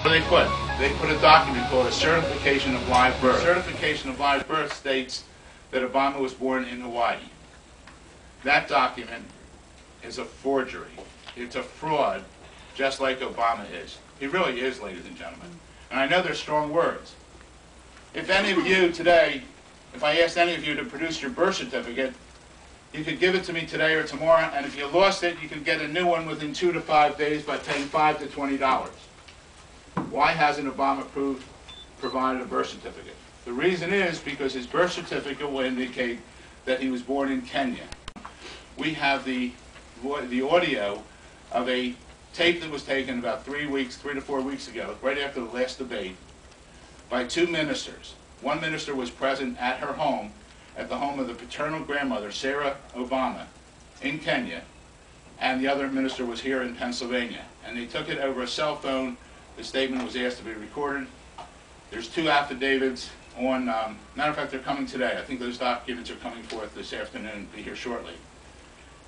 What do they put? They put a document called a certification of live birth. Certification of live birth states that Obama was born in Hawaii. That document is a forgery. It's a fraud, just like Obama is. He really is, ladies and gentlemen. And I know they're strong words. If any of you today, if I asked any of you to produce your birth certificate, you could give it to me today or tomorrow, and if you lost it, you could get a new one within 2 to 5 days by paying $5 to $20. Why hasn't Obama provided a birth certificate? The reason is because his birth certificate will indicate that he was born in Kenya. We have the audio of a tape that was taken about 3 to 4 weeks ago, right after the last debate, by 2 ministers. One minister was present at her home, at the home of the paternal grandmother, Sarah Obama, in Kenya, and the other minister was here in Pennsylvania. And they took it over a cell phone. The statement was asked to be recorded. There's 2 affidavits on, matter of fact, they're coming today. I think those documents are coming forth this afternoon, be here shortly.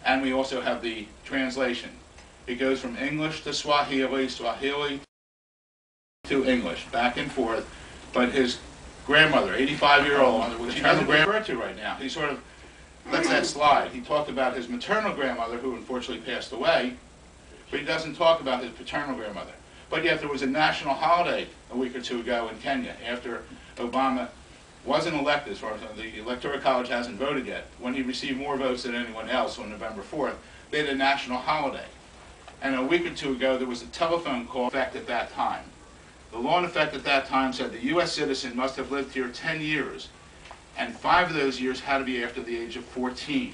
And we also have the translation. It goes from English to Swahili, Swahili to English, back and forth. But his grandmother, 85-year-old, which he doesn't refer to right now, he sort of lets that slide. He talked about his maternal grandmother, who unfortunately passed away, but he doesn't talk about his paternal grandmother. But yet there was a national holiday a week or 2 ago in Kenya after Obama wasn't elected, as far as the Electoral College hasn't voted yet. When he received more votes than anyone else on November 4th, they had a national holiday. And a week or 2 ago, there was a telephone call in effect at that time. The law in effect at that time said the U.S. citizen must have lived here 10 years, and 5 of those years had to be after the age of 14.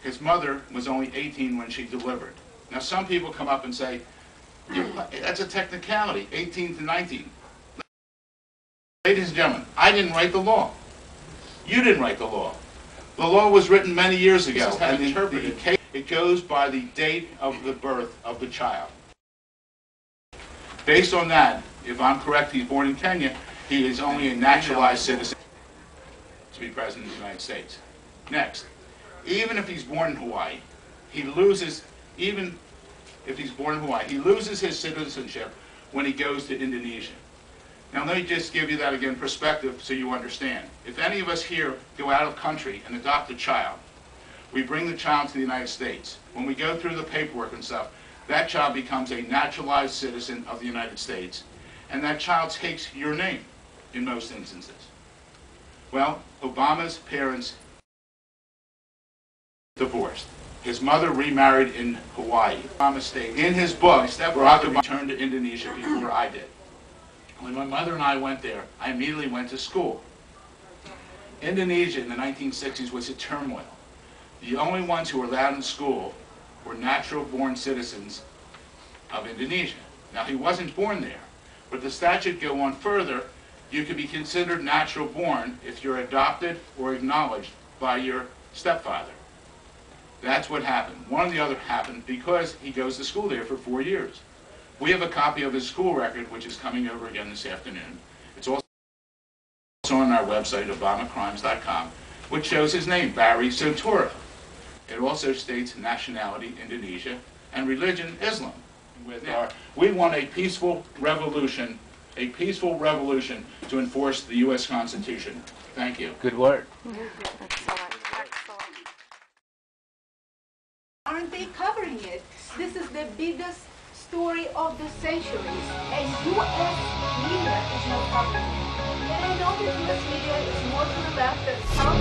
His mother was only 18 when she delivered. Now, some people come up and say, that's a technicality, 18 to 19. Ladies and gentlemen, I didn't write the law. You didn't write the law. The law was written many years ago, and it goes by the date of the birth of the child. Based on that, if I'm correct, he's born in Kenya, he is only a naturalized citizen to be president of the United States. Next, even if he's born in Hawaii, he loses his citizenship when he goes to Indonesia. Now let me just give you that again perspective so you understand. If any of us here go out of country and adopt a child, we bring the child to the United States. When we go through the paperwork and stuff, that child becomes a naturalized citizen of the United States, and that child takes your name in most instances. Well, Obama's parents divorced. His mother remarried in Hawaii. Obama stayed. In his book, Barack Obama returned to Indonesia before I did. When my mother and I went there, I immediately went to school. Indonesia in the 1960s was a turmoil. The only ones who were allowed in school were natural-born citizens of Indonesia. Now, he wasn't born there, but the statute go on further. You could be considered natural-born if you're adopted or acknowledged by your stepfather. That's what happened. One or the other happened because he goes to school there for 4 years. We have a copy of his school record, which is coming over again this afternoon. It's also on our website, obamacrimes.com, which shows his name, Barry Soetoro. It also states nationality, Indonesia, and religion, Islam. We want a peaceful revolution to enforce the U.S. Constitution. Thank you. Good work. Excellent. Aren't they covering it? This is the biggest story of the centuries, and U.S. media is not covering it. And I know that U.S. media is more to the left than some